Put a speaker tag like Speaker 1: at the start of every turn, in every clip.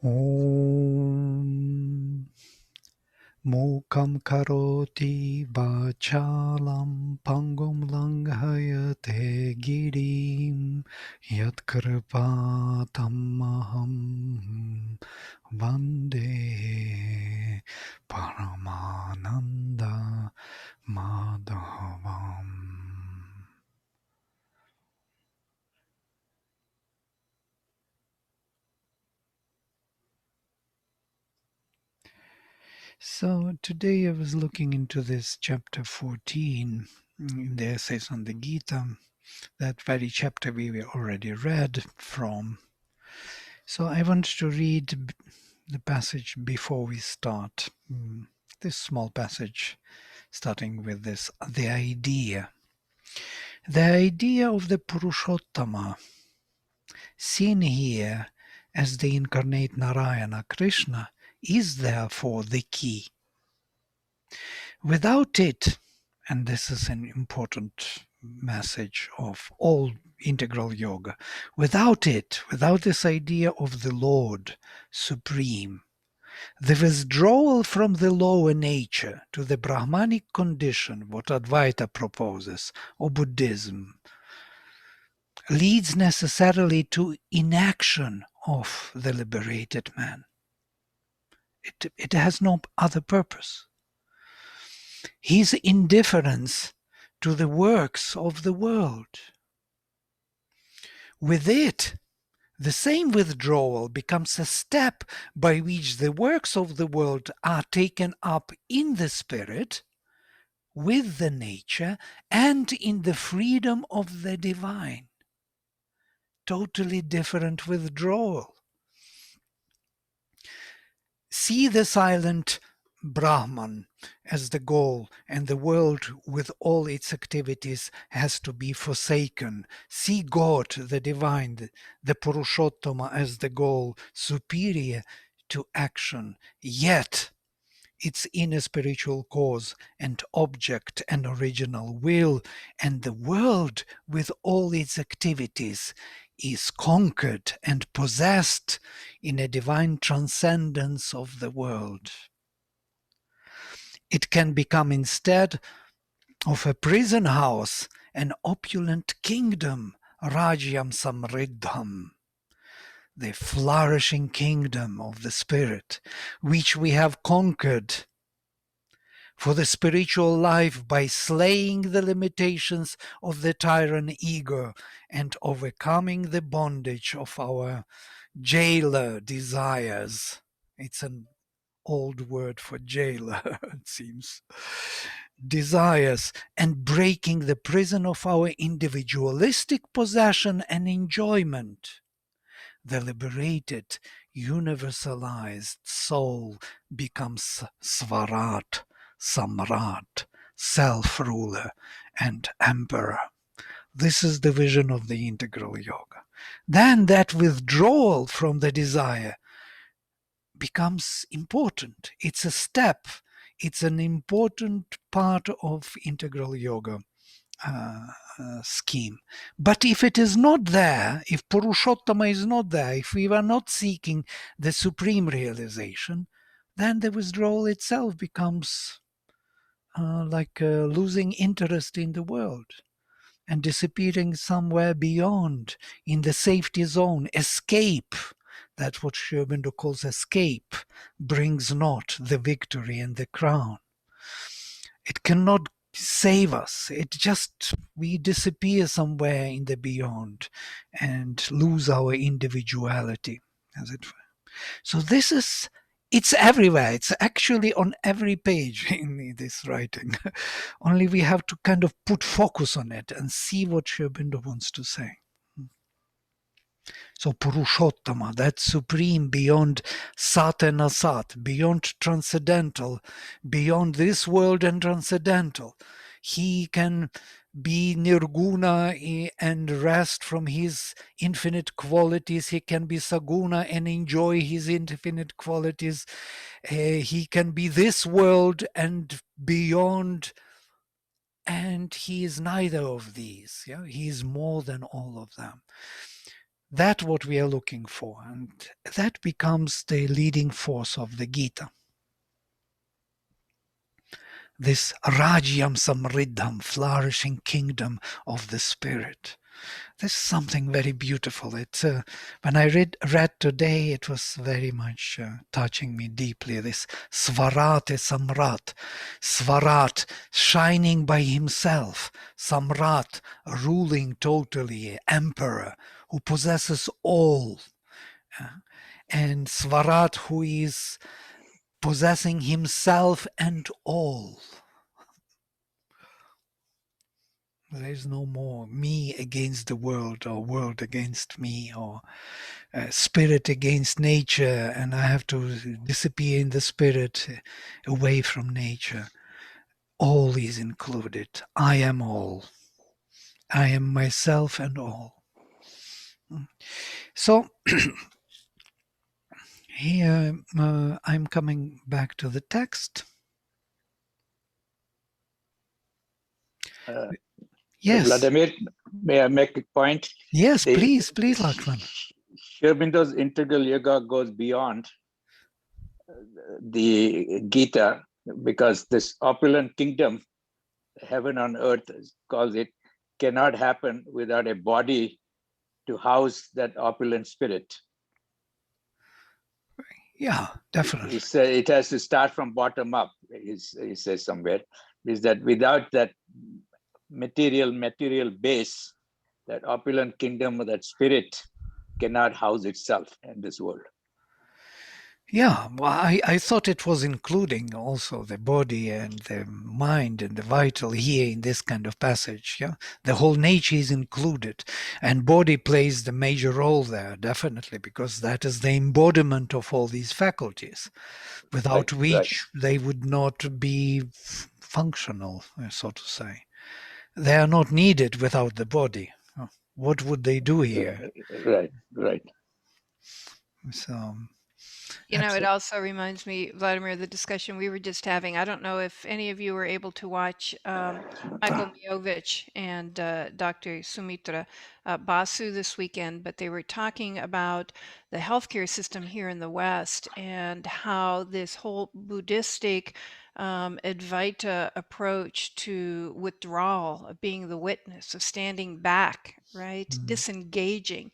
Speaker 1: Om Mukam karoti vachalam pangum langhayate girim yatkripatamaham vande paramananda madhavam. So today I was looking into this chapter 14 in the essays on the Gita, that very chapter we already read from. So I want to read the passage before we start. This small passage starting with this, the idea. The idea of the Purushottama, seen here as the incarnate Narayana Krishna, is therefore the key. Without it, and this is an important message of all integral yoga, without it, without this idea of the Lord Supreme, the withdrawal from the lower nature to the Brahmanic condition, what Advaita proposes, or Buddhism, leads necessarily to inaction of the liberated man. It has no other purpose. His indifference to the works of the world. With it, the same withdrawal becomes a step by which the works of the world are taken up in the spirit, with the nature, and in the freedom of the divine. Totally different withdrawal. See the silent Brahman as the goal, and the world with all its activities has to be forsaken. See God, the divine, the Purushottama as the goal, superior to action, yet its inner spiritual cause and object and original will, and the world with all its activities is conquered and possessed in a divine transcendence of the world. It can become, instead of a prison house, an opulent kingdom, Rajyam Samriddham, the flourishing kingdom of the spirit, which we have conquered for the spiritual life by slaying the limitations of the tyrant ego and overcoming the bondage of our jailer desires. It's an old word for jailer, it seems. Desires, and breaking the prison of our individualistic possession and enjoyment. The liberated, universalized soul becomes Svarat, Samrat, self-ruler, and emperor. This is the vision of the integral yoga. Then that withdrawal from the desire becomes important. It's a step. It's an important part of integral yoga scheme. But if it is not there, if Purushottama is not there, if we are not seeking the supreme realization, then the withdrawal itself becomes like losing interest in the world and disappearing somewhere beyond, in the safety zone. Escape, that's what Sri Aurobindo calls escape, brings not the victory and the crown. It cannot save us. We disappear somewhere in the beyond and lose our individuality, as it were. So it's everywhere. It's actually on every page in this writing. Only we have to kind of put focus on it and see what Sri Aurobindo wants to say. So Purushottama, that supreme, beyond Sat and Asat, beyond transcendental, beyond this world and transcendental. He can be nirguna and rest from his infinite qualities. He can be saguna and enjoy his infinite qualities. He can be this world and beyond, and he is neither of these. Yeah? He is more than all of them. That's what we are looking for, and that becomes the leading force of the Gita. This Rajyam Samriddham, flourishing kingdom of the spirit. There's something very beautiful. When I read today, it was very much touching me deeply. This Svarate Samrat, Svarat shining by himself, Samrat ruling totally, emperor who possesses all, and Svarat who is possessing himself and all. There is no more me against the world or world against me or spirit against nature, and I have to disappear in the spirit away from nature. All is included. I am all. I am myself and all. So here I'm coming back to the text. Yes.
Speaker 2: Vladimir, may I make a point?
Speaker 1: Yes, please, Lakshman.
Speaker 2: Sri Aurobindo's integral yoga goes beyond the Gita, because this opulent kingdom, heaven on earth calls it, cannot happen without a body to house that opulent spirit.
Speaker 1: Yeah, definitely.
Speaker 2: It has to start from bottom up, he says somewhere, is that without that material base, that opulent kingdom of that spirit cannot house itself in this world.
Speaker 1: Yeah, well, I thought it was including also the body and the mind and the vital here in this kind of passage. Yeah, the whole nature is included, and body plays the major role there, definitely, because that is the embodiment of all these faculties, without which they would not be functional, so to say. They are not needed without the body. What would they do here?
Speaker 2: Right.
Speaker 1: So.
Speaker 3: You know, it also reminds me, Vladimir, of the discussion we were just having. I don't know if any of you were able to watch Michael Miovich and Dr. Sumitra Basu this weekend, but they were talking about the healthcare system here in the West and how this whole Buddhistic Advaita approach to withdrawal, of being the witness, of standing back, right, disengaging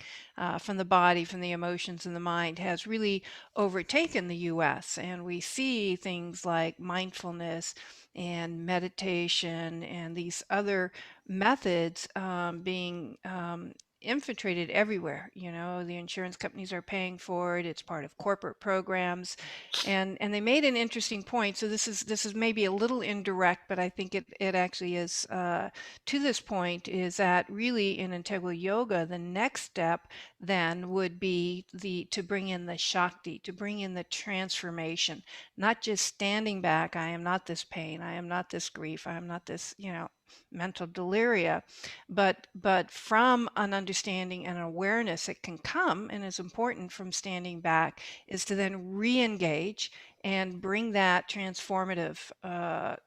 Speaker 3: from the body, from the emotions and the mind, has really overtaken the US. And we see things like mindfulness and meditation and these other methods being infiltrated everywhere. You know, the insurance companies are paying for it. It's part of corporate programs, and they made an interesting point. So this is maybe a little indirect, but I think it actually is to this point, is that really in integral yoga, the next step then would be to bring in the Shakti, to bring in the transformation, not just standing back. I am not this pain. I am not this grief. I am not this, mental deliria, but from an understanding and awareness that can come and is important from standing back, is to then re-engage and bring that transformative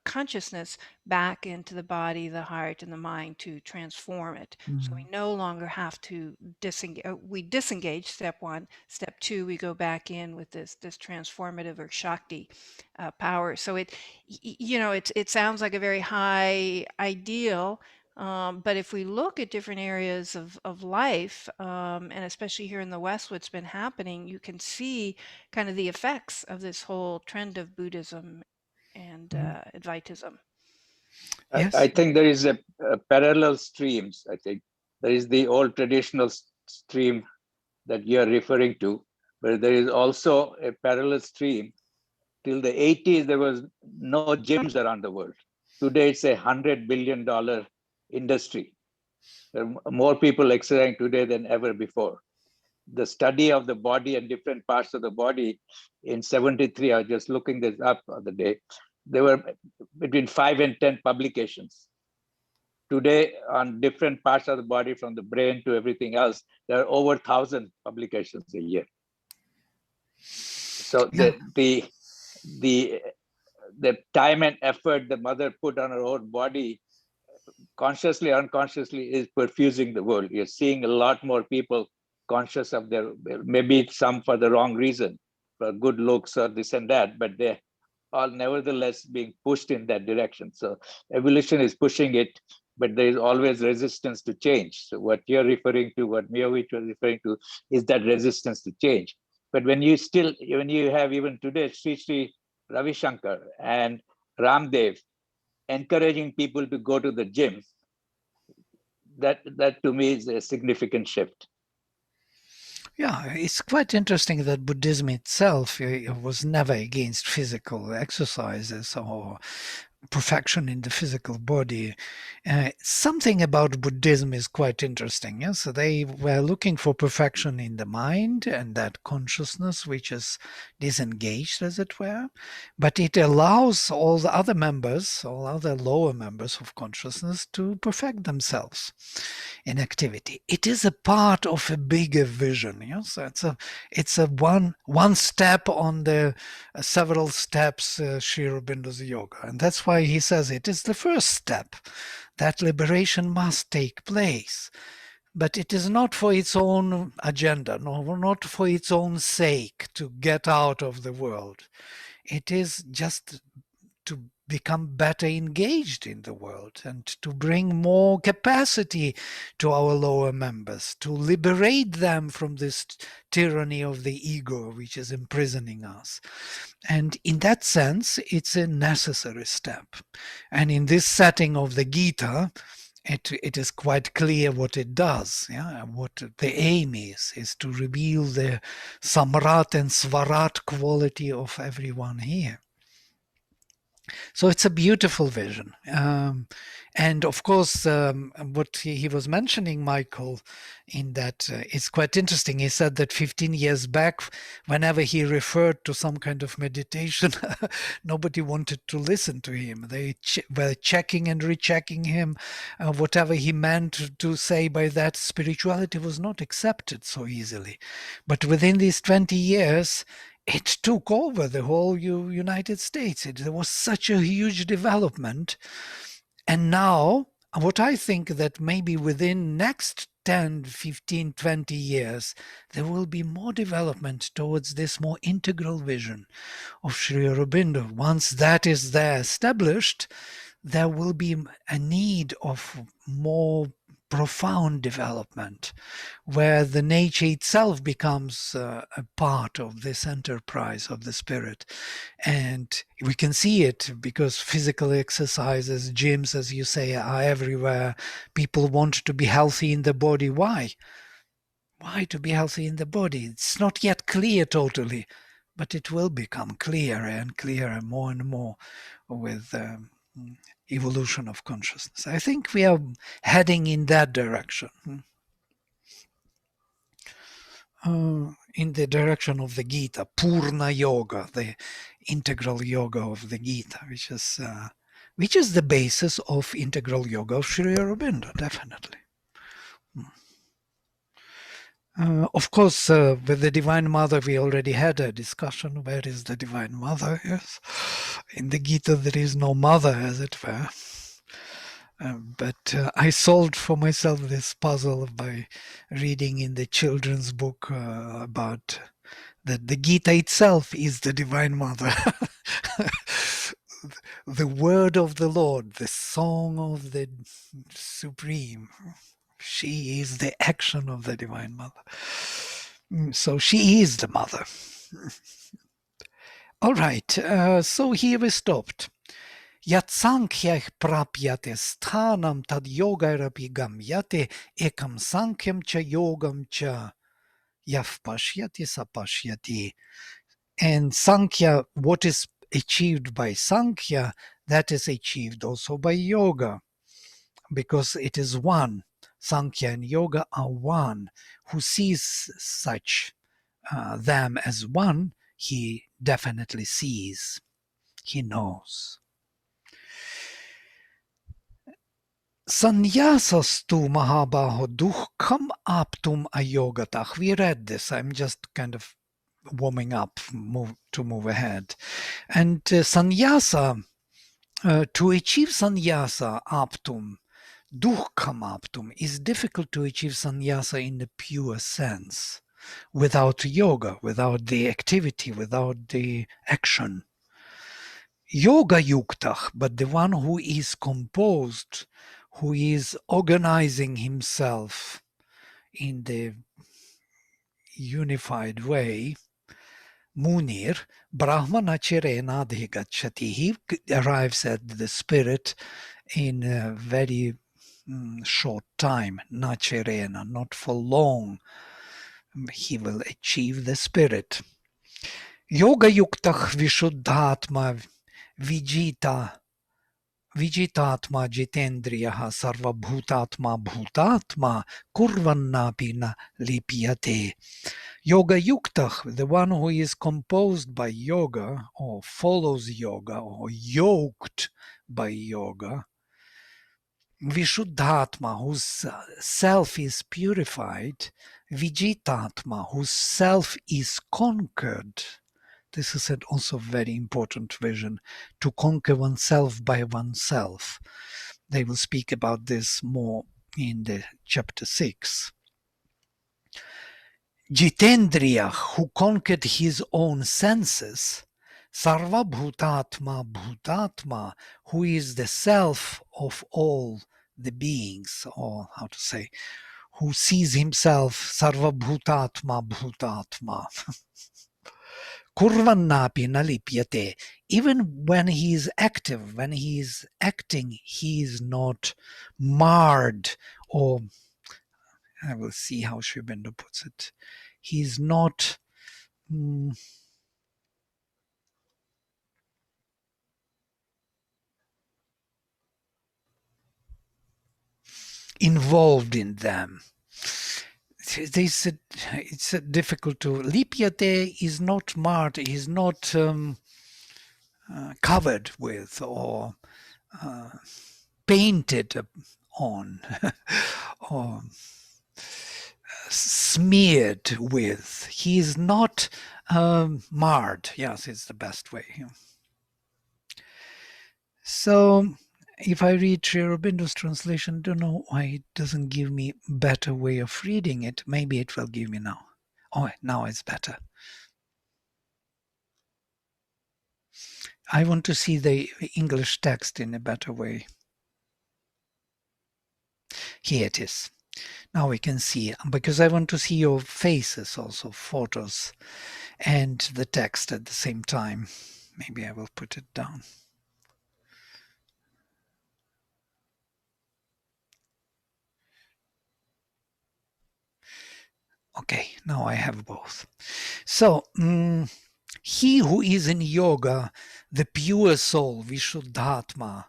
Speaker 3: consciousness back into the body, the heart, and the mind to transform it. So we no longer have to disengage. We disengage, step one. Step two, we go back in with this transformative or Shakti power. So it sounds like a very high ideal, but if we look at different areas of life, and especially here in the West, what's been happening, you can see kind of the effects of this whole trend of Buddhism and Advaitism.
Speaker 1: Yes.
Speaker 2: I think there is a parallel streams. I think there is the old traditional stream that you are referring to, but there is also a parallel stream. Till the 80s, there was no gyms around the world. Today, it's $100 billion industry. There are more people exercising today than ever before. The study of the body and different parts of the body in 73, I was just looking this up the other day, there were between 5 and 10 publications. Today, on different parts of the body, from the brain to everything else, there are over 1,000 publications a year. So the time and effort the mother put on her own body, consciously, unconsciously, is perfusing the world. You're seeing a lot more people conscious of their, maybe some for the wrong reason, for good looks or this and that, but they are nevertheless being pushed in that direction. So evolution is pushing it, but there is always resistance to change. So what you're referring to, what Miovich was referring to, is that resistance to change. But when you have even today Sri Ravi Shankar and Ramdev encouraging people to go to the gym, that to me is a significant shift.
Speaker 1: Yeah, it's quite interesting that Buddhism itself was never against physical exercises or perfection in the physical body. Something about Buddhism is quite interesting. Yeah? So they were looking for perfection in the mind and that consciousness which is disengaged, as it were. But it allows all the other members, all other lower members of consciousness to perfect themselves in activity. It is a part of a bigger vision. Yeah? So it's a one step on the several steps Sri Aurobindo's yoga. And that's why he says it is the first step. That liberation must take place. But it is not for its own agenda, not for its own sake to get out of the world. It is just to become better engaged in the world and to bring more capacity to our lower members, to liberate them from this tyranny of the ego which is imprisoning us. And in that sense, it's a necessary step. And in this setting of the Gita, it is quite clear what it does. Yeah? What the aim is to reveal the samrat and svarat quality of everyone here. So it's a beautiful vision. And of course, what he was mentioning, Michael, in that it's quite interesting. He said that 15 years back, whenever he referred to some kind of meditation, nobody wanted to listen to him. They were checking and rechecking him. Whatever he meant to say by that, spirituality was not accepted so easily. But within these 20 years, it took over the whole United States. There was such a huge development. And now, what I think that maybe within next 10, 15, 20 years, there will be more development towards this more integral vision of Sri Aurobindo. Once that is there established, there will be a need of more profound development, where the nature itself becomes a part of this enterprise of the spirit. And we can see it because physical exercises, gyms, as you say, are everywhere. People want to be healthy in the body. Why? Why to be healthy in the body? It's not yet clear totally, but it will become clearer and clearer more and more with evolution of consciousness. I think we are heading in that direction. In the direction of the Gita, Purna Yoga, the integral yoga of the Gita, which is the basis of integral yoga of Sri Aurobindo, definitely. Of course, with the Divine Mother, we already had a discussion. Where is the Divine Mother? Yes, in the Gita there is no mother, as it were. But I solved for myself this puzzle by reading in the children's book about that the Gita itself is the Divine Mother. The word of the Lord, the song of the Supreme. She is the action of the Divine Mother. So she is the mother. All right, so here we stopped. Yat sankhyah prapyate sthanam tad yogairapi gamyate ekam sankhyam cha yogam cha yaf pashyati sapashyati. And Sankhya, what is achieved by Sankhya, that is achieved also by yoga, because it is one. Sankhya and yoga are one. Who sees such them as one, he definitely sees, he knows. Sanyasastu mahabaho dukham aptum ayogatah. We read this. I'm just kind of warming up to move ahead. And sannyasa, to achieve sannyasa aptum, Dukkhamaptum is difficult to achieve sannyasa in the pure sense, without yoga, without the activity, without the action. Yoga yuktah, but the one who is composed, who is organizing himself in the unified way, Munir, Brahmanacharena adhigacchati. He arrives at the spirit in a very short time, Nacharena, not for long. He will achieve the spirit. Yoga yuktah vishuddhatma vijita Vijitatma jitendriyaha sarvabhutatma bhutatma kurvannapi na lipyate. Yoga yuktah, the one who is composed by yoga or follows yoga or yoked by yoga. Vishuddhatma, whose self is purified. Vijitatma, whose self is conquered. This is also a very important vision, to conquer oneself by oneself. They will speak about this more in the chapter 6. Jitendriya, who conquered his own senses. Sarva bhutatma bhutatma, who is the self of all the beings, or how to say, who sees himself, sarva bhutatma bhutatma. Kurvannapi nalipyate. Even when he is active, when he is acting, he is not marred, or I will see how Sri Aurobindo puts it. He is not involved in them. It's difficult to. Lipyate is not marred, is not covered with or painted on or smeared with. He is not marred. Yes, it's the best way. So if I read Sri Aurobindo's translation, I don't know why it doesn't give me a better way of reading it. Maybe it will give me now. Oh, now it's better. I want to see the English text in a better way. Here it is. Now we can see, because I want to see your faces also, photos, and the text at the same time. Maybe I will put it down. Okay, now I have both. So, he who is in yoga, the pure soul, Vishuddhatma,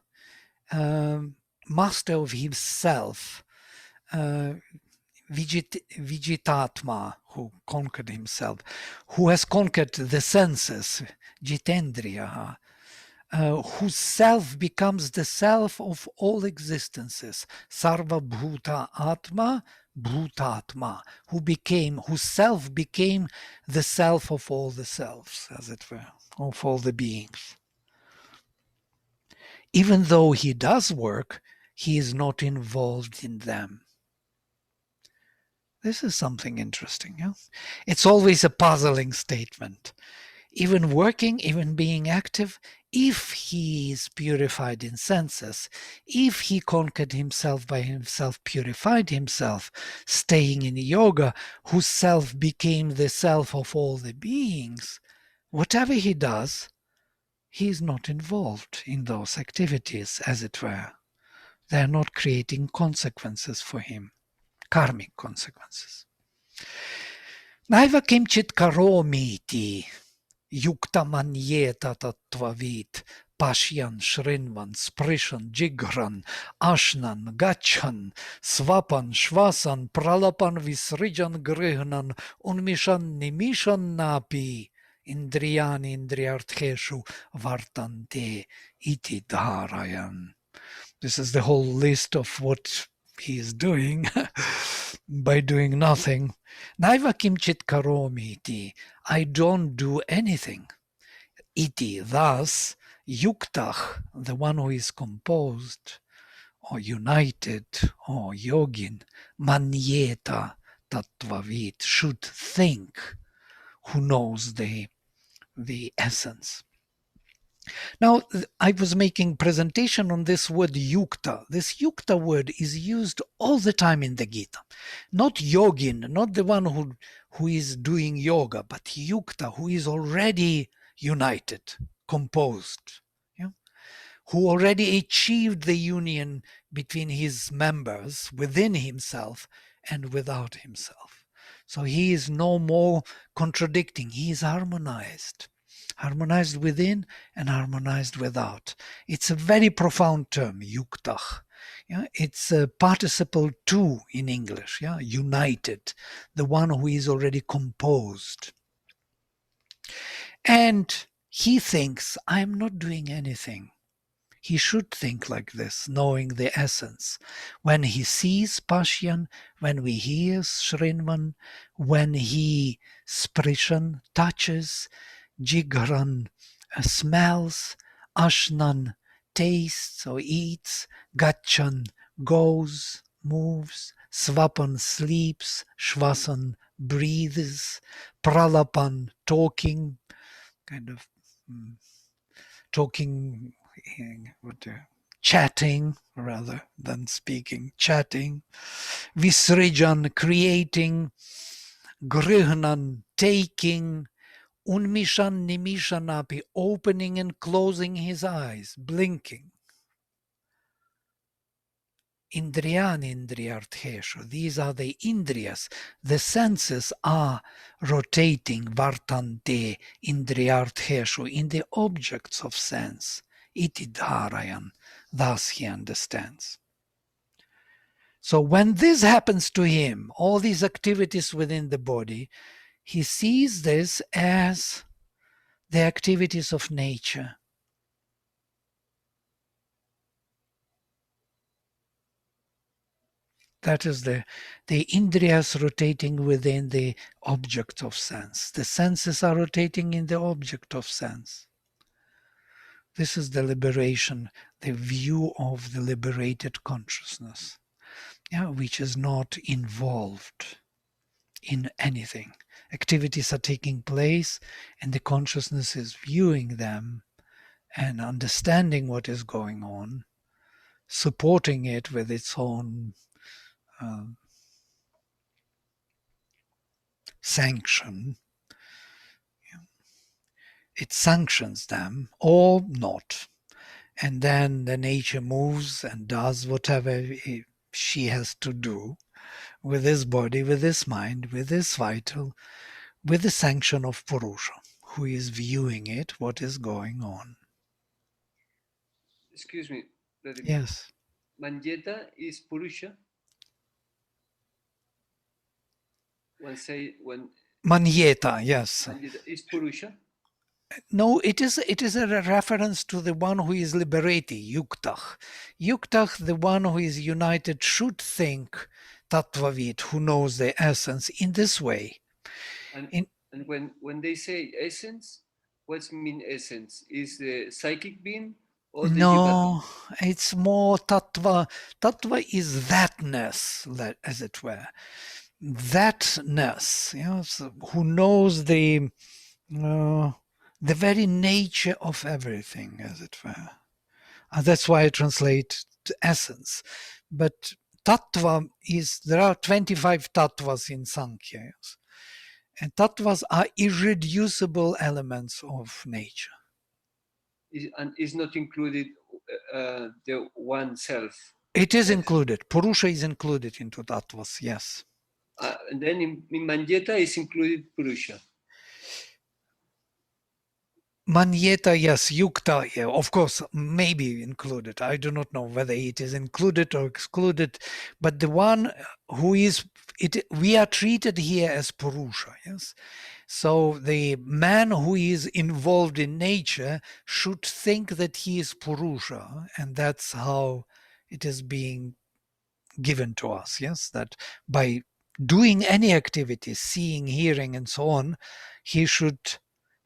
Speaker 1: master of himself, Vijitatma, who conquered himself, who has conquered the senses, Jitendriya, whose self becomes the self of all existences, Sarva Bhuta Atma, Bhutatma, whose self became the self of all the selves, as it were, of all the beings. Even though he does work, he is not involved in them. This is something interesting. Yeah? It's always a puzzling statement. Even working, even being active, if he is purified in senses, if he conquered himself by himself, purified himself, staying in yoga, whose self became the self of all the beings, whatever he does, he is not involved in those activities, as it were. They are not creating consequences for him, karmic consequences. Naiva kimchit karomiti. Yuktamanyeta tattvavit, pashyan, shrinvan, sprishan, jigran, ashnan, gachan, svapan, shvasan, pralapan, visrijan, grihnan, unmishan, nimishan napi, indriyani, indriyartheshu, vartante, iti dharayan. This is the whole list of what he is doing by doing nothing. Naiva kimchit karomi iti. I don't do anything. Iti, thus, yuktach, the one who is composed or united, or yogin, manyeta tattvavid, should think, who knows the essence. Now, I was making presentation on this word yukta. This yukta word is used all the time in the Gita. Not yogin, not the one who is doing yoga, but yukta, who is already united, composed, yeah? Who already achieved the union between his members within himself and without himself. So he is no more contradicting, he is harmonized. Harmonized within and harmonized without. It's a very profound term, yuktach. Yeah, it's a participle two in English, yeah, united, the one who is already composed. And he thinks, I'm not doing anything. He should think like this, knowing the essence. When he sees Pashyan, when we hear Shrinvan, when he sprishan, touches, Jigran smells, Ashnan tastes or eats, Gachan goes, moves, Svapan sleeps, Shvasan breathes, Pralapan talking, kind of talking, chatting rather than speaking, chatting, Visrijan creating, Grihnan taking, Unmishan Nimishanapi, opening and closing his eyes, blinking. Indriyan Indriyartheshu, these are the Indriyas. The senses are rotating, Vartante Indriyartheshu, in the objects of sense. Iti dharayan, thus he understands. So when this happens to him, all these activities within the body, he sees this as the activities of nature. That is the indriyas rotating within the object of sense. The senses are rotating in the object of sense. This is the liberation, the view of the liberated consciousness, yeah, which is not involved in anything. Activities are taking place and the consciousness is viewing them and understanding what is going on, supporting it with its own sanction. It sanctions them or not. And then the nature moves and does whatever she has to do with this body, with this mind, with this vital, with the sanction of Purusha, who is viewing it, what is going on.
Speaker 4: Excuse me, Vladimir.
Speaker 1: Yes.
Speaker 4: Manjeta is Purusha. When
Speaker 1: Manyeta, yes.
Speaker 4: Manjeta is Purusha.
Speaker 1: No, it is a reference to the one who is liberated, Yuktach. Yuktach, the one who is united, should think Tattvavid, who knows the essence, in this way.
Speaker 4: And when they say essence, what's mean essence? Is the psychic being or the
Speaker 1: No, it's more tattva. Tattva is thatness, as it were. Thatness, you know, so who knows the very nature of everything, as it were. That's why I translate to essence. But tattva is, there are 25 tattvas in Sankhya. And tattvas are irreducible elements of nature.
Speaker 4: and is not included the one self.
Speaker 1: It is included. Purusha is included into tattvas, yes.
Speaker 4: And then in Manjeta is included Purusha.
Speaker 1: Manyeta, yes. Yukta, yeah, of course, maybe included. I do not know whether it is included or excluded, but the one who is, we are treated here as Purusha, yes. So the man who is involved in nature should think that he is Purusha, and that's how it is being given to us, yes, that by doing any activity, seeing, hearing, and so on, he should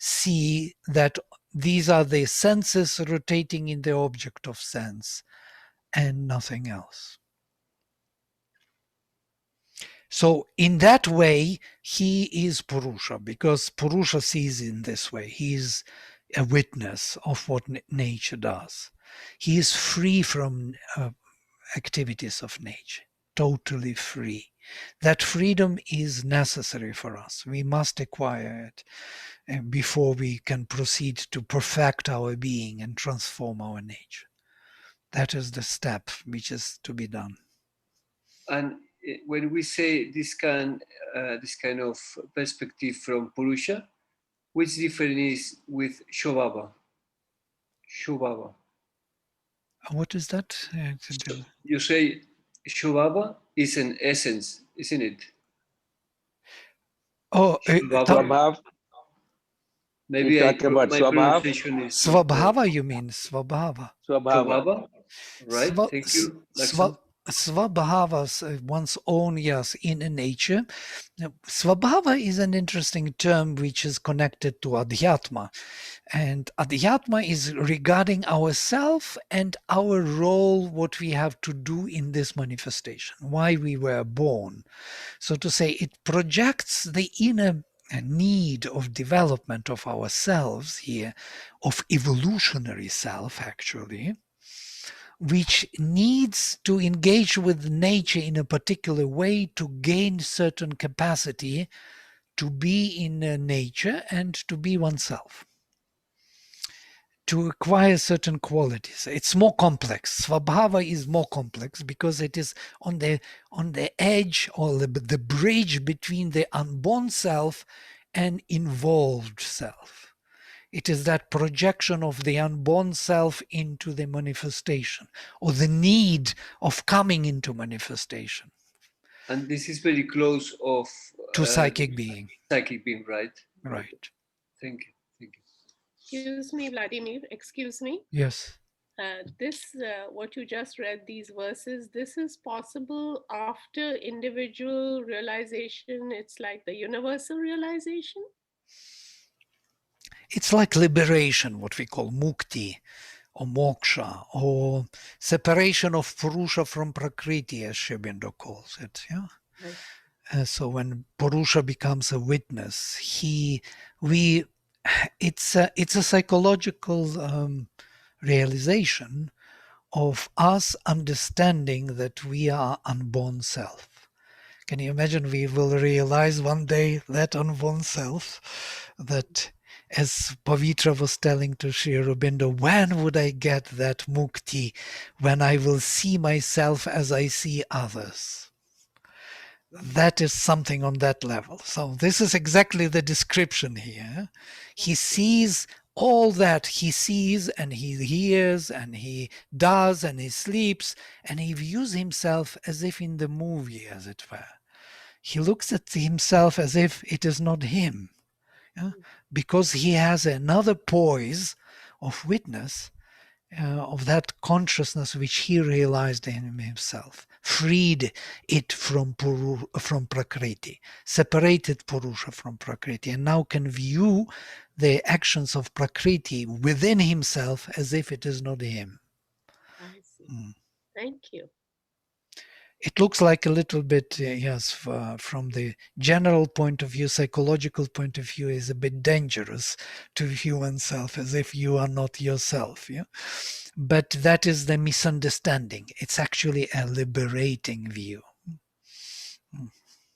Speaker 1: see that these are the senses rotating in the object of sense, and nothing else. So in that way, he is Purusha, because Purusha sees in this way. He is a witness of what nature does. He is free from activities of nature, totally free. That freedom is necessary for us. We must acquire it before we can proceed to perfect our being and transform our nature. That is the step which is to be done.
Speaker 4: And when we say this kind of perspective from Purusha, which difference is with Shobhava? Shobhava.
Speaker 1: What is that?
Speaker 4: You say Shobhava is an essence, isn't it?
Speaker 1: Oh,
Speaker 2: Swabhav.
Speaker 4: Maybe
Speaker 2: You talk about
Speaker 4: my
Speaker 2: Swabhav.
Speaker 4: pronunciation is
Speaker 1: Svabhava, you mean Svabhava.
Speaker 2: Swabhava.
Speaker 4: Shobhava, right? Thank you, Lakshman.
Speaker 1: Svabhava's one's own, yes, inner nature. Svabhava is an interesting term which is connected to Adhyatma. And Adhyatma is regarding ourself and our role, what we have to do in this manifestation, why we were born. So to say, it projects the inner need of development of ourselves here, of evolutionary self actually, which needs to engage with nature in a particular way to gain certain capacity to be in nature and to be oneself, to acquire certain qualities. It's more complex. Svabhava is more complex because it is on the edge or the bridge between the unborn self and involved self. It is that projection of the unborn self into the manifestation, or the need of coming into manifestation.
Speaker 4: And this is very close of
Speaker 1: to psychic being.
Speaker 4: Psychic being, right?
Speaker 1: Right.
Speaker 4: Thank you. Thank you.
Speaker 5: Excuse me, Vladimir. Excuse me.
Speaker 1: Yes.
Speaker 5: What you just read, these verses, this is possible after individual realization. It's like the universal realization.
Speaker 1: It's like liberation, what we call mukti or moksha, or separation of Purusha from Prakriti, as Sri Aurobindo calls it. Yeah. Right. So when Purusha becomes a witness, it's a psychological realization of us understanding that we are unborn self. Can you imagine we will realize one day that unborn self, that as Pavitra was telling to Sri Aurobindo, when would I get that mukti, when I will see myself as I see others? That is something on that level. So this is exactly the description here. He sees all that he sees and he hears and he does and he sleeps, and he views himself as if in the movie, as it were. He looks at himself as if it is not him, yeah? Because he has another poise of witness, of that consciousness which he realized in himself, freed it from Prakriti, separated Purusha from Prakriti, and now can view the actions of Prakriti within himself as if it is not him.
Speaker 5: I see. Thank you.
Speaker 1: It looks like a little bit, yes, from the general point of view, psychological point of view, is a bit dangerous to view oneself as if you are not yourself. Yeah? But that is the misunderstanding. It's actually a liberating view.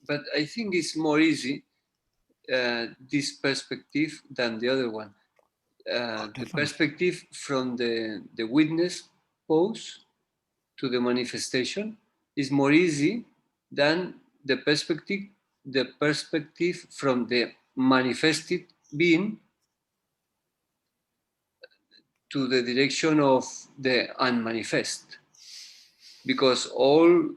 Speaker 4: But I think it's more easy, this perspective, than the other one. The perspective from the witness pose to the manifestation is more easy than the perspective from the manifested being to the direction of the unmanifest. Because all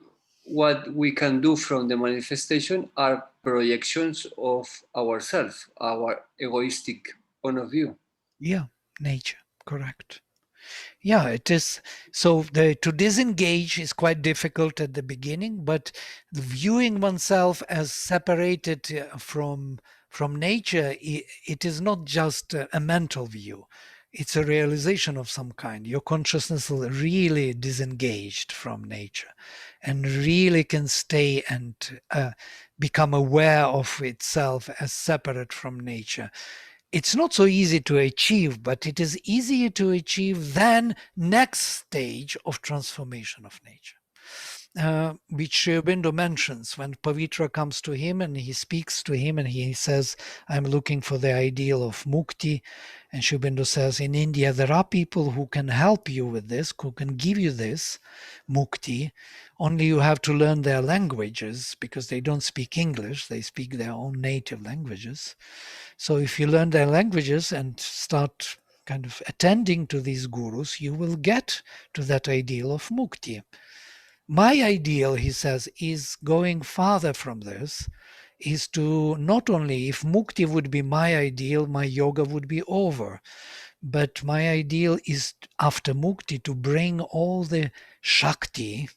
Speaker 4: what we can do from the manifestation are projections of ourselves, our egoistic point of view.
Speaker 1: Yeah, nature, correct. Yeah, it is. So to disengage is quite difficult at the beginning, but viewing oneself as separated from nature, it is not just a mental view. it's a realization of some kind. Your consciousness is really disengaged from nature and really can stay and become aware of itself as separate from nature. It's not so easy to achieve, but it is easier to achieve than next stage of transformation of nature. Which Sri Aurobindo mentions when Pavitra comes to him and he speaks to him and he says, I'm looking for the ideal of mukti. And Sri Aurobindo says, in India, there are people who can help you with this, who can give you this mukti. Only you have to learn their languages because they don't speak English. They speak their own native languages. So if you learn their languages and start kind of attending to these gurus, you will get to that ideal of mukti. My ideal, he says, is going farther from this, is to not only, if mukti would be my ideal, my yoga would be over. But my ideal is after mukti to bring all the Shakti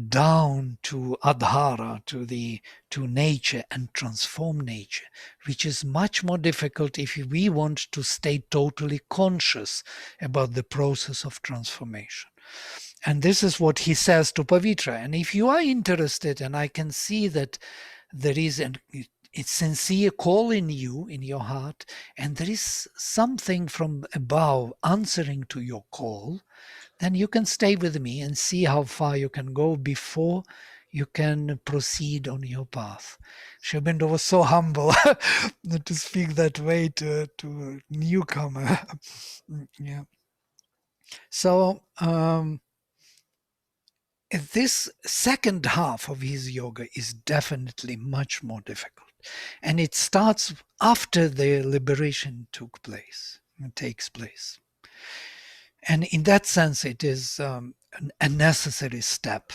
Speaker 1: down to Adhara, to nature and transform nature, which is much more difficult if we want to stay totally conscious about the process of transformation. And this is what he says to Pavitra. And if you are interested, and I can see that there is it's sincere call in you, in your heart, and there is something from above answering to your call, then you can stay with me and see how far you can go before you can proceed on your path. Sri Aurobindo was so humble to speak that way to a newcomer. Yeah. So this second half of his yoga is definitely much more difficult. And it starts after the liberation takes place. And in that sense, it is a necessary step.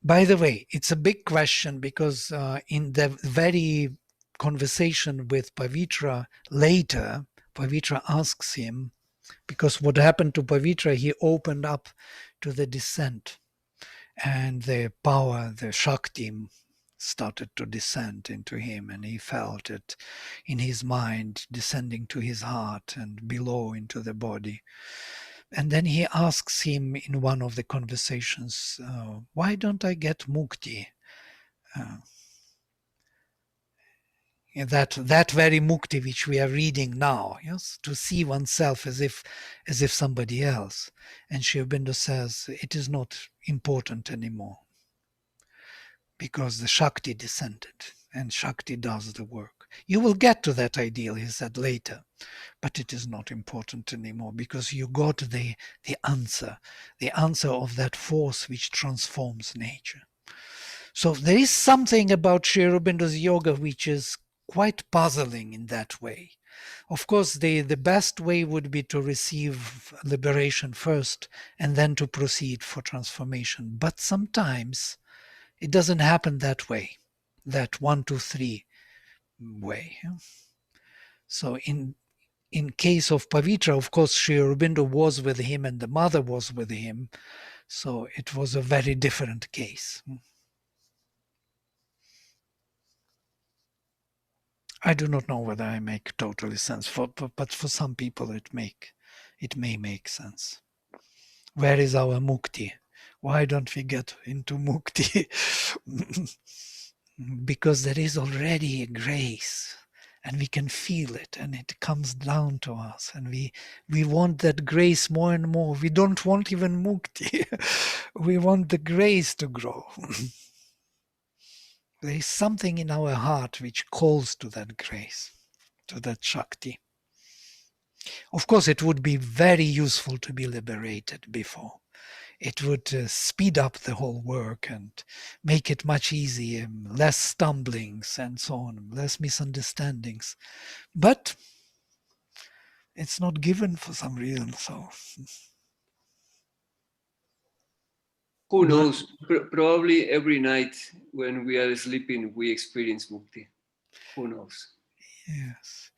Speaker 1: By the way, it's a big question because in the very conversation with Pavitra later, Pavitra asks him, because what happened to Pavitra, he opened up to the descent and the power, the Shakti started to descend into him and he felt it in his mind descending to his heart and below into the body. And then he asks him in one of the conversations, why don't I get mukti? That very mukti which we are reading now, yes, to see oneself as if somebody else. And Sri Aurobindo says it is not important anymore because the Shakti descended and Shakti does the work. You will get to that ideal, he said later, but it is not important anymore because you got the answer of that force which transforms nature. So there is something about Sri Aurobindo's yoga which is quite puzzling in that way. Of course, the best way would be to receive liberation first and then to proceed for transformation. But sometimes it doesn't happen that way, that 1, 2, 3 way. So in case of Pavitra, of course, Sri Aurobindo was with him and the mother was with him. So it was a very different case. I do not know whether I make totally sense, but for some people it may make sense. Where is our mukti? Why don't we get into mukti? Because there is already a grace and we can feel it and it comes down to us and we want that grace more and more. We don't want even mukti. We want the grace to grow. There is something in our heart which calls to that grace, to that Shakti. Of course, it would be very useful to be liberated before. It would speed up the whole work and make it much easier, less stumblings and so on, less misunderstandings. But it's not given for some reason, so.
Speaker 4: Who knows? Probably every night when we are sleeping, we experience mukti. Who knows?
Speaker 1: Yes.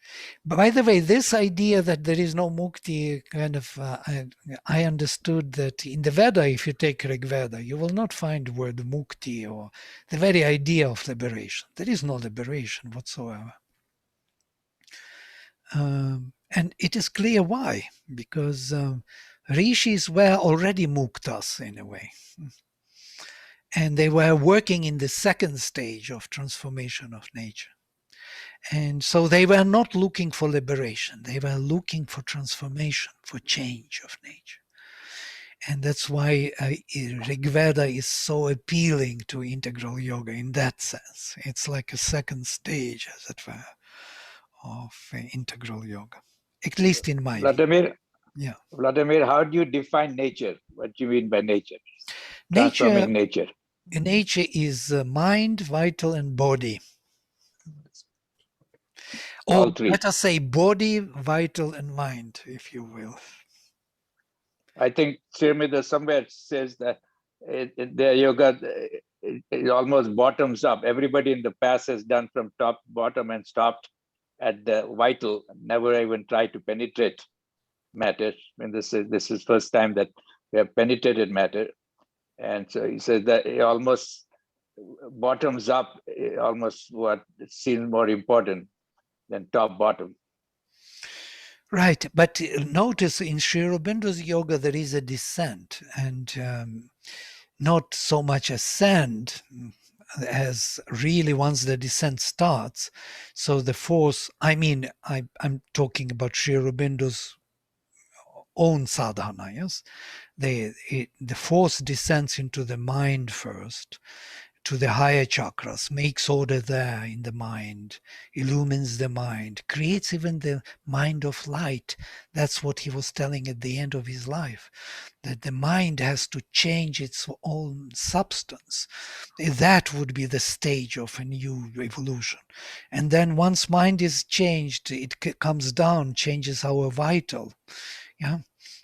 Speaker 1: By the way, this idea that there is no mukti, kind of, I understood that in the Veda, if you take Rig Veda, you will not find the word mukti or the very idea of liberation. There is no liberation whatsoever. And it is clear why, because rishis were already muktas in a way. And they were working in the second stage of transformation of nature. And so they were not looking for liberation. They were looking for transformation, for change of nature. And that's why Rigveda is so appealing to integral yoga in that sense. It's like a second stage, as it were, of integral yoga, at least in my view.
Speaker 2: Vladimir,
Speaker 1: Yeah.
Speaker 2: Vladimir, how do you define nature? What do you mean by nature?
Speaker 1: Nature,
Speaker 2: Transforming nature.
Speaker 1: nature is mind, vital, and body. Or
Speaker 2: All three.
Speaker 1: let us say body, vital, and mind, if you will.
Speaker 2: I think Srimita somewhere says that their yoga it almost bottoms up. Everybody in the past has done from top to bottom and stopped at the vital, never even tried to penetrate matter. And this is first time that we have penetrated matter. And so he says that it almost bottoms up, almost what seems more important than top bottom.
Speaker 1: Right, but notice in Sri Aurobindo's yoga there is a descent, and not so much ascent as really once the descent starts. So the force, I'm talking about Sri Aurobindo's own sadhana, yes? The force descends into the mind first, to the higher chakras, makes order there in the mind, illumines the mind, creates even the mind of light. That's what he was telling at the end of his life, that the mind has to change its own substance. That would be the stage of a new evolution. And then once mind is changed, it comes down, changes our vital. Yeah.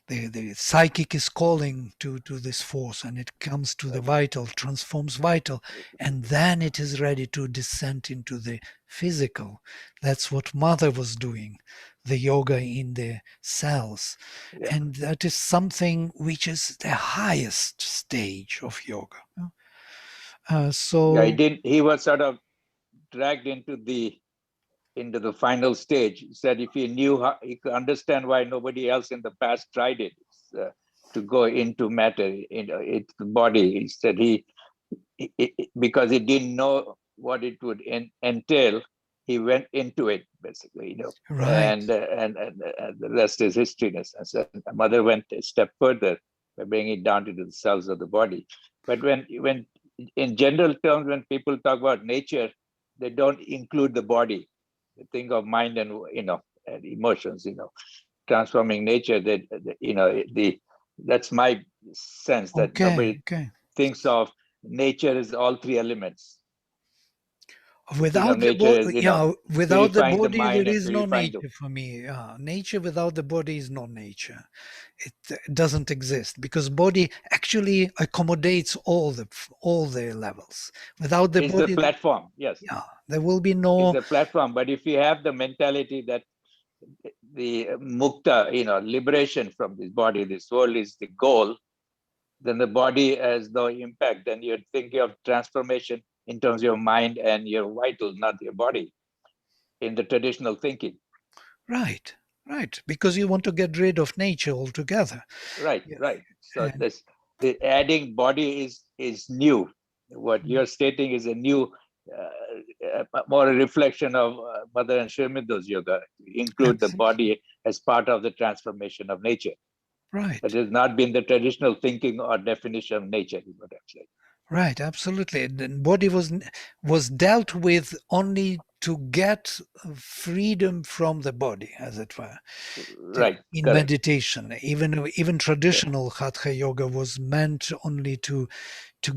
Speaker 1: The psychic is calling to this force, and it comes to the vital, transforms vital, and then it is ready to descend into the physical. That's what Mother was doing, the yoga in the cells.
Speaker 2: Yeah.
Speaker 1: And that is something which is the highest stage of yoga.
Speaker 2: He was sort of dragged into the final stage. He said if he knew how, he could understand why nobody else in the past tried it, to go into matter, into the body. He said because he didn't know what it would entail, he went into it basically,
Speaker 1: Right.
Speaker 2: and the rest is history. And so Mother went a step further by bringing it down to the cells of the body. But when in general terms, when people talk about nature, they don't include the body. They think of mind and and emotions. Transforming nature. That's my sense, that nobody thinks of nature as all three elements.
Speaker 1: Without the
Speaker 2: nature
Speaker 1: body,
Speaker 2: is,
Speaker 1: without the
Speaker 2: purifying the
Speaker 1: body,
Speaker 2: mind
Speaker 1: there
Speaker 2: and
Speaker 1: is no
Speaker 2: purifying
Speaker 1: nature for me. Nature without the body is not nature. It doesn't exist because body actually accommodates all the levels. Without the
Speaker 2: it's the
Speaker 1: body,
Speaker 2: platform. Yes,
Speaker 1: there will be
Speaker 2: it's
Speaker 1: no.
Speaker 2: the platform. But if you have the mentality that the mukta, liberation from this body, this soul is the goal, then the body has no impact. Then you're thinking of transformation in terms of your mind and your vital, not your body, in the traditional thinking.
Speaker 1: Right, because you want to get rid of nature altogether.
Speaker 2: Right. So the adding body is new. What you're stating is a new, more a reflection of Mother and Shrimindo's yoga. Include the body as part of the transformation of nature.
Speaker 1: Right.
Speaker 2: But it has not been the traditional thinking or definition of nature, is what I'm saying.
Speaker 1: Right, absolutely. The body was dealt with only to get freedom from the body, as it were.
Speaker 2: Right.
Speaker 1: In
Speaker 2: Correct.
Speaker 1: meditation, even traditional hatha yoga was meant only to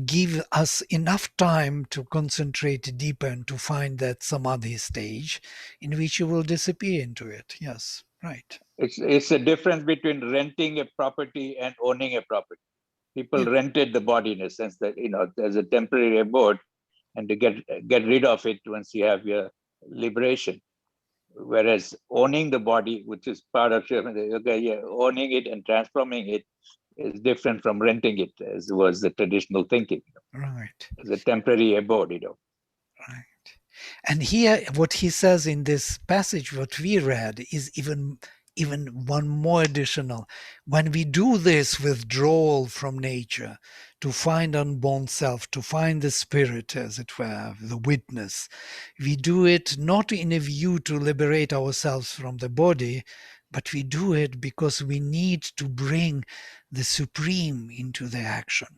Speaker 1: give us enough time to concentrate deeper and to find that samadhi stage in which you will disappear into it. Yes, right.
Speaker 2: It's a difference between renting a property and owning a property. People rented the body in a sense that there's a temporary abode, and to get rid of it once you have your liberation. Whereas owning the body, which is part of yoga, owning it and transforming it is different from renting it, as was the traditional thinking.
Speaker 1: Right.
Speaker 2: As a temporary abode,
Speaker 1: Right. And here, what he says in this passage, what we read, is even one more additional. When we do this withdrawal from nature to find unborn self, to find the spirit, as it were, the witness, we do it not in a view to liberate ourselves from the body, but we do it because we need to bring the supreme into the action.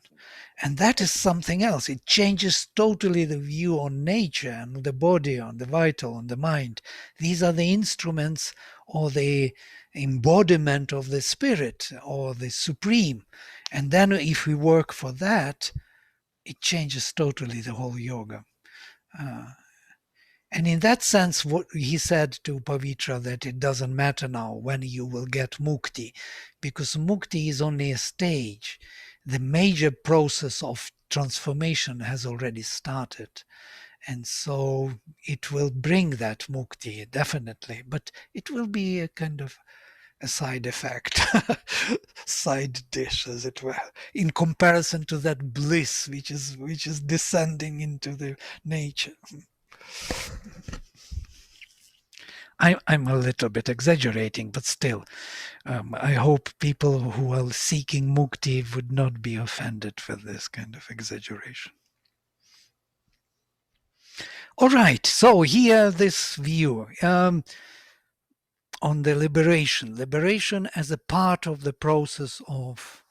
Speaker 1: And that is something else. It changes totally the view on nature and the body, on the vital, on the mind. These are the instruments or the embodiment of the spirit or the supreme. And then if we work for that, it changes totally the whole yoga. And in that sense, what he said to Pavitra, that it doesn't matter now when you will get mukti, because mukti is only a stage. The major process of transformation has already started. And so it will bring that mukti, definitely, but it will be a kind of a side effect, side dish, as it were, in comparison to that bliss which is descending into the nature. I'm a little bit exaggerating, but still, I hope people who are seeking mukti would not be offended with this kind of exaggeration. All right, so here this view on the liberation as a part of the process of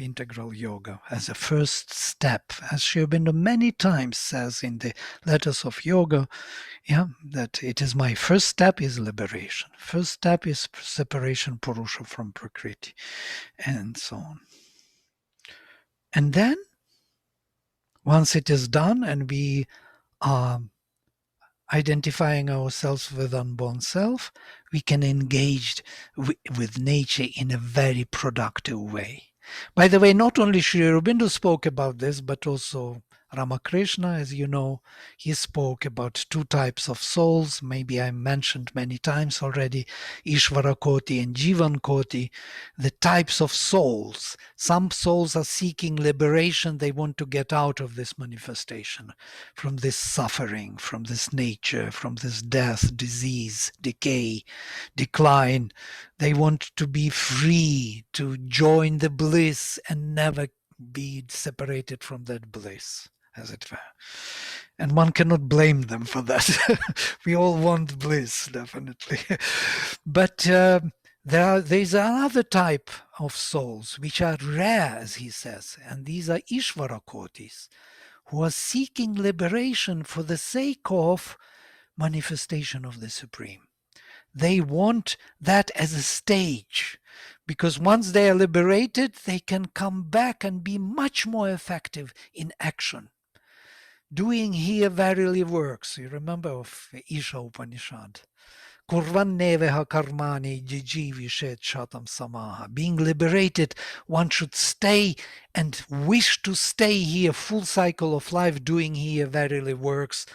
Speaker 1: integral yoga, as a first step, as Sri Aurobindo many times says in the letters of yoga, that it is my first step is liberation. First step is separation Purusha from Prakriti, and so on. And then, once it is done and we are identifying ourselves with unborn self, we can engage with nature in a very productive way. By the way, not only Sri Aurobindo spoke about this, but also Ramakrishna, as you know, he spoke about two types of souls. Maybe I mentioned many times already, Ishvara Koti and Jivan Koti, the types of souls. Some souls are seeking liberation. They want to get out of this manifestation, from this suffering, from this nature, from this death, disease, decay, decline. They want to be free, to join the bliss and never be separated from that bliss, as it were. And one cannot blame them for that. We all want bliss, definitely. But there's another type of souls which are rare, as he says, and these are Ishvara Kotis, who are seeking liberation for the sake of manifestation of the Supreme. They want that as a stage, because once they are liberated, they can come back and be much more effective in action. Doing here verily works. You remember of Isha Upanishad. Kurvanneveha karmani jijivishet shatam samaha. Being liberated, one should stay and wish to stay here, full cycle of life, doing here verily works.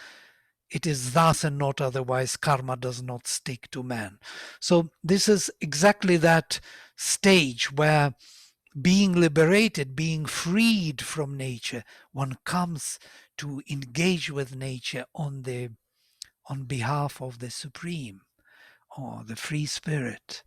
Speaker 1: It is thus and not otherwise. Karma does not stick to man. So this is exactly that stage where being liberated, being freed from nature, one comes to engage with nature on behalf of the Supreme, or the free spirit,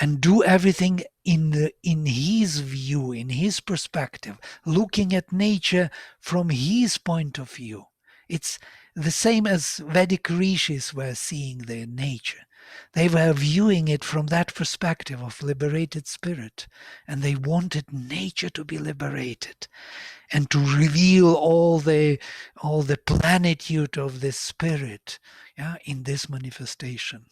Speaker 1: and do everything in his view, in his perspective, looking at nature from his point of view. It's the same as Vedic rishis were seeing their nature. They were viewing it from that perspective of liberated spirit, and they wanted nature to be liberated and to reveal all the plenitude of the spirit, in this manifestation.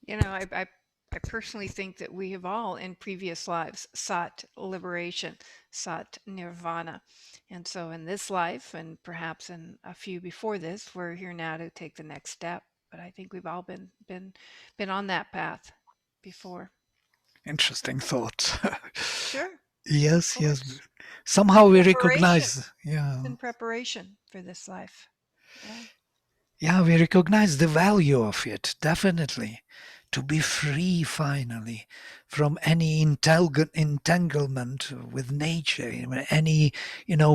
Speaker 3: You know, I personally think that we have all in previous lives sought liberation, sought nirvana. And so in this life, and perhaps in a few before this, we're here now to take the next step. But I think we've all been on that path before.
Speaker 1: Interesting thought.
Speaker 3: Sure.
Speaker 1: Yes. Somehow we recognize,
Speaker 3: in preparation for this life.
Speaker 1: Yeah, we recognize the value of it, definitely. to be free finally from any entanglement with nature, any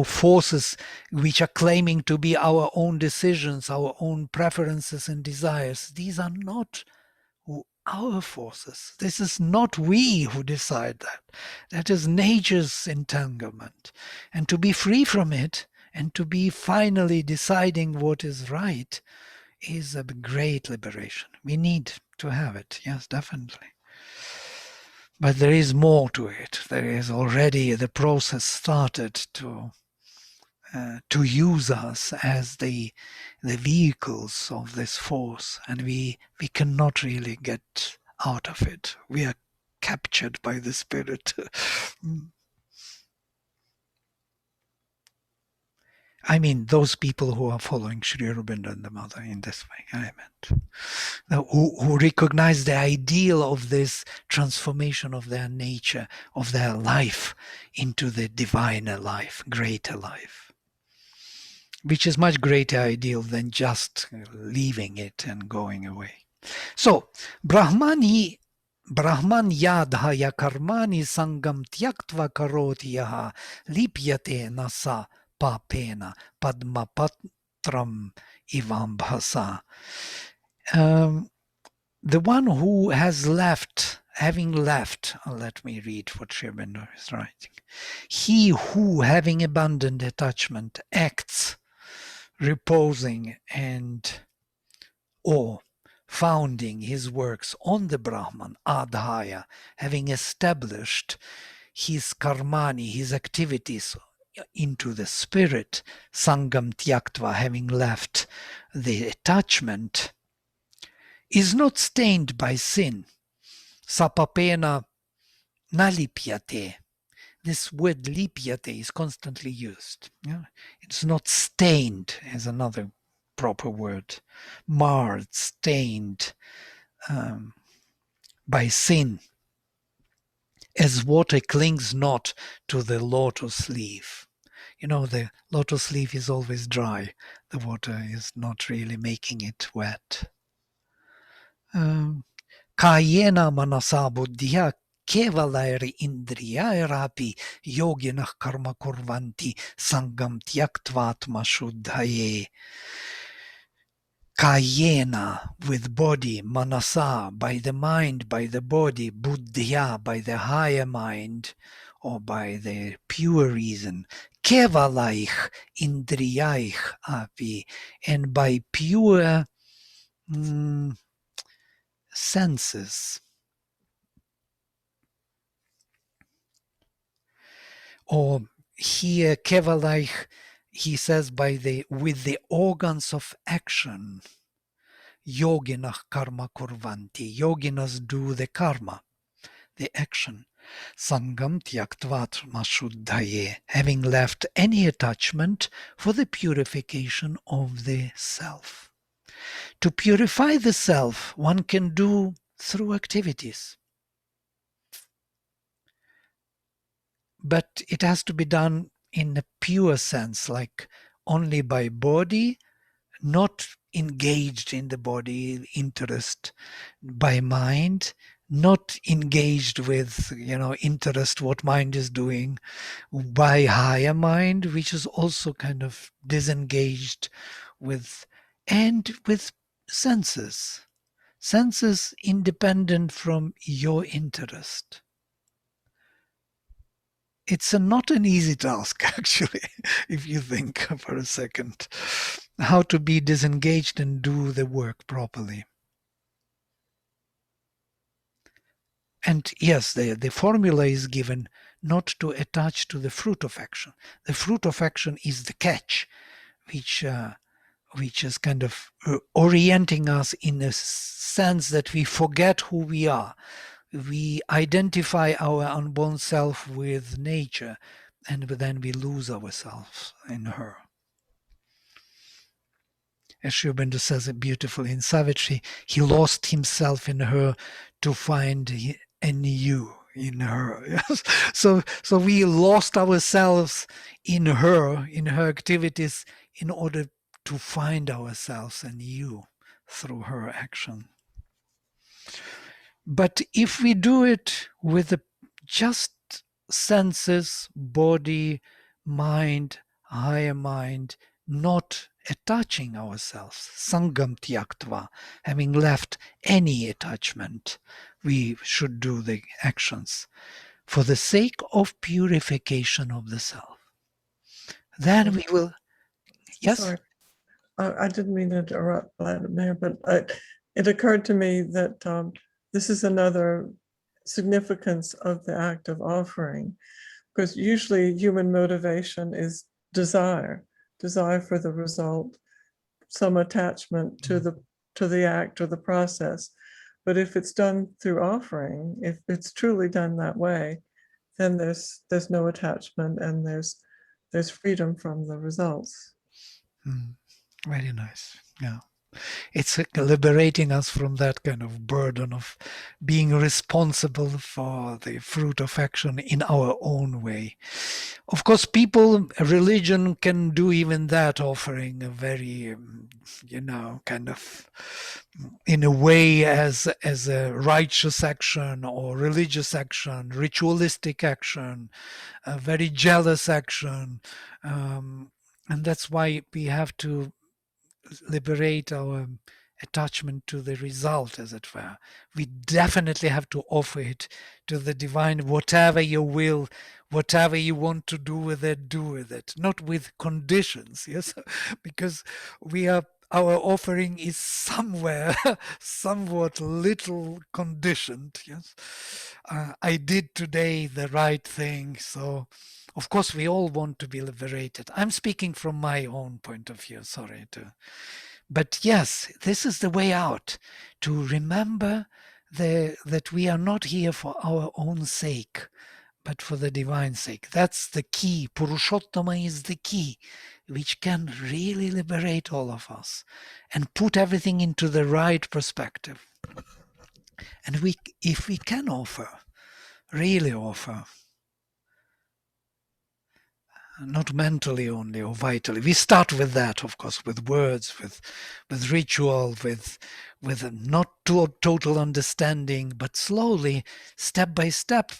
Speaker 1: forces which are claiming to be our own decisions, our own preferences and desires. These are not our forces. This is not we who decide that. That is nature's entanglement. And to be free from it and to be finally deciding what is right is a great liberation. We need to have it. Yes, definitely. But there is more to it. There is already the process started to use us as the vehicles of this force, and we cannot really get out of it. We are captured by the spirit. I mean, those people who are following Sri Aurobindo and the Mother in this way, I meant, who recognize the ideal of this transformation of their nature, of their life into the diviner life, greater life, which is much greater ideal than just leaving it and going away. So, Brahman yadhaya karmani sangam tyaktva karoti yaha lipyate nasa papena padmapatram ivambhasa. The one who has left, having left, let me read what Sri Aurobindo is writing. He who, having abandoned attachment, acts reposing and or founding his works on the Brahman, Adhaya, having established his karmani, his activities into the spirit, Sangam Tyaktva, having left the attachment, is not stained by sin. Sapapena nalipyate. This word lipyate is constantly used. Yeah? It's not stained, as another proper word. Marred, stained by sin. As water clings not to the lotus leaf. The lotus leaf is always dry. The water is not really making it wet. Kayena manasa buddhya Kevalairi indriyairapi yoginah karma kurvanti sangam tyaktvatma shuddhaye. Kayena, with body, manasa, by the mind, by the body, buddhya, by the higher mind, or by the pure reason, kevalaich indriyaich api, and by pure senses. Or here, Kevalaich, he says, with the organs of action, yoginah karma kurvanti. Yoginas do the karma, the action. Sangam tyaktvat mashuddhaye, having left any attachment for the purification of the self. To purify the self, one can do through activities. But it has to be done in a pure sense, like only by body, not engaged in the body interest, by mind, not engaged with, interest, what mind is doing, by higher mind, which is also kind of disengaged with, and with senses independent from your interest. It's not an easy task, actually, if you think for a second, how to be disengaged and do the work properly. And yes, the formula is given not to attach to the fruit of action. The fruit of action is the catch, which is kind of orienting us in a sense that we forget who we are. We identify our unborn self with nature, and then we lose ourselves in her. As Sri Aurobindo says it beautifully in Savitri, he lost himself in her to find a new in her. Yes? So we lost ourselves in her activities, in order to find ourselves anew through her action. But if we do it with just senses, body, mind, higher mind, not attaching ourselves, sangam tyaktva, having left any attachment, we should do the actions for the sake of purification of the self. Then we will, yes?
Speaker 6: Sorry, I didn't mean to interrupt Vladimir, but it occurred to me that this is another significance of the act of offering, because usually human motivation is desire for the result, some attachment to the act or the process. But if it's done through offering, if it's truly done that way, then there's no attachment and there's freedom from the results.
Speaker 1: Very nice. Yeah. It's liberating us from that kind of burden of being responsible for the fruit of action in our own way. Of course, religion can do even that, offering a very, kind of, in a way, as a righteous action or religious action, ritualistic action, a very jealous action. And that's why we have to liberate our attachment to the result, as it were. We definitely have to offer it to the divine, whatever your will, whatever you want to do with it, not with conditions, yes, because our offering is somewhat little conditioned, yes. I did today the right thing, so of course we all want to be liberated. I'm speaking from my own point of view, but yes, this is the way out, to remember that we are not here for our own sake, but for the divine sake. That's the key. Purushottama is the key, which can really liberate all of us and put everything into the right perspective. And if we can really offer, not mentally only or vitally. We start with that, of course, with words, with ritual, with not total understanding, but slowly, step by step,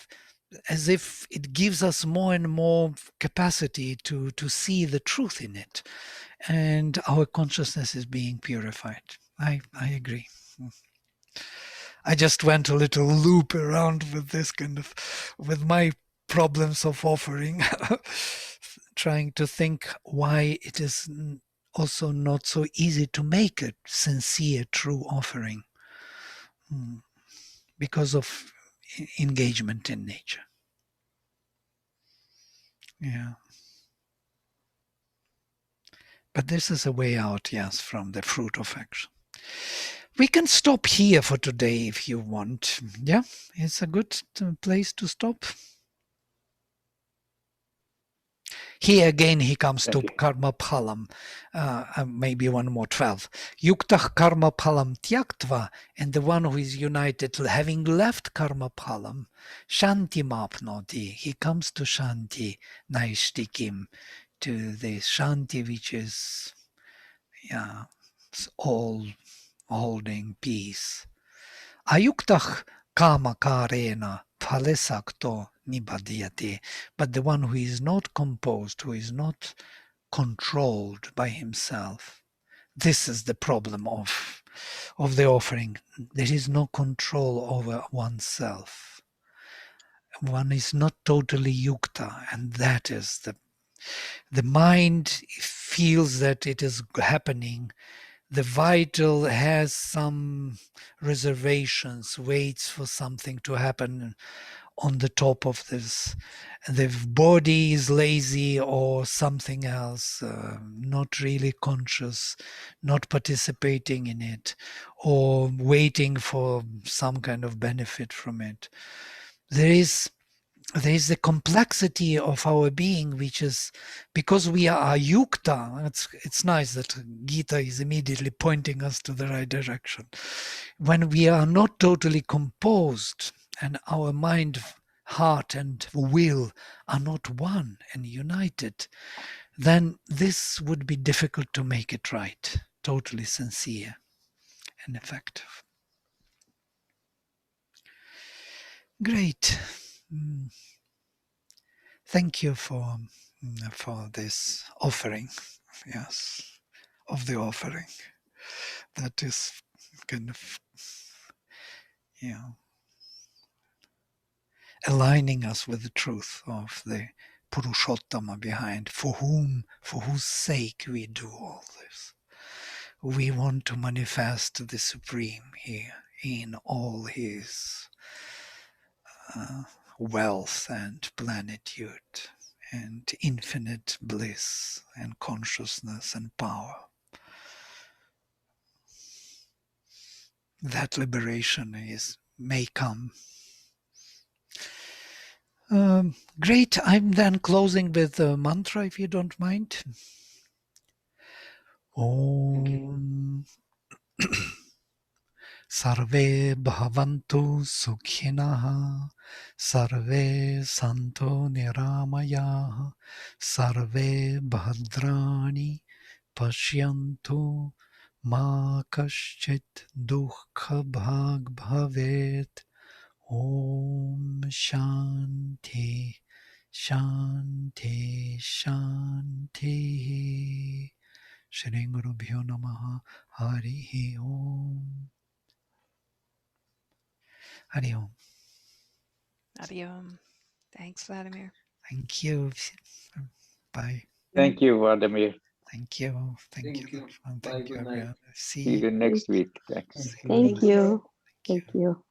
Speaker 1: as if it gives us more and more capacity to see the truth in it, and our consciousness is being purified. I agree. I just went a little loop around with this with my problems of offering, trying to think why it is also not so easy to make a sincere, true offering because of engagement in nature. Yeah. But this is a way out, yes, from the fruit of action. We can stop here for today if you want. Yeah, it's a good place to stop. Here again he comes to karma phalam, maybe one more 12. Yuktah karma phalam tyaktva, and the one who is united, having left karma phalam, shanti mapnoti, he comes to shanti, naishtikim, to the shanti which is all holding peace. Ayuktah kama karena phalesakto nibadhyate, but the one who is not composed, who is not controlled by himself. This is the problem of the offering. There is no control over oneself. One is not totally yukta, and that is the mind feels that it is happening. The vital has some reservations, waits for something to happen on the top of this. The body is lazy or something else, not really conscious, not participating in it, or waiting for some kind of benefit from it. There is the complexity of our being, which is because we are yukta. It's nice that Gita is immediately pointing us to the right direction. When we are not totally composed and our mind, heart and will are not one and united, then this would be difficult to make it right, totally sincere and effective. Great. Thank you for this offering. Yes, of the offering. That is kind of, aligning us with the truth of the Purushottama behind, for whose sake we do all this. We want to manifest the Supreme here in all his wealth and plenitude and infinite bliss and consciousness and power. That liberation may come. Great. I'm then closing with the mantra, if you don't mind. Om Sarve Bhavantu Sukhinaha Sarve Santo Niramaya Sarve Bhadrani Pashyantu Ma Kaschit Dukkha Bhag Bhavet. Om Shanti Shanti Shanti. Shri Gurubhyo Namaha. Harihi Om. Hari Om.
Speaker 3: Hari Om. Thanks, Vladimir.
Speaker 1: Thank you. Bye.
Speaker 2: Thank you, Vladimir.
Speaker 1: Thank you.
Speaker 4: Thank you.
Speaker 1: Everyone.
Speaker 4: Bye,
Speaker 1: Thank you,
Speaker 4: good night.
Speaker 1: everyone.
Speaker 2: See you next week. Thanks.
Speaker 1: See
Speaker 7: Thank you.
Speaker 1: Thank you.
Speaker 7: Thank you.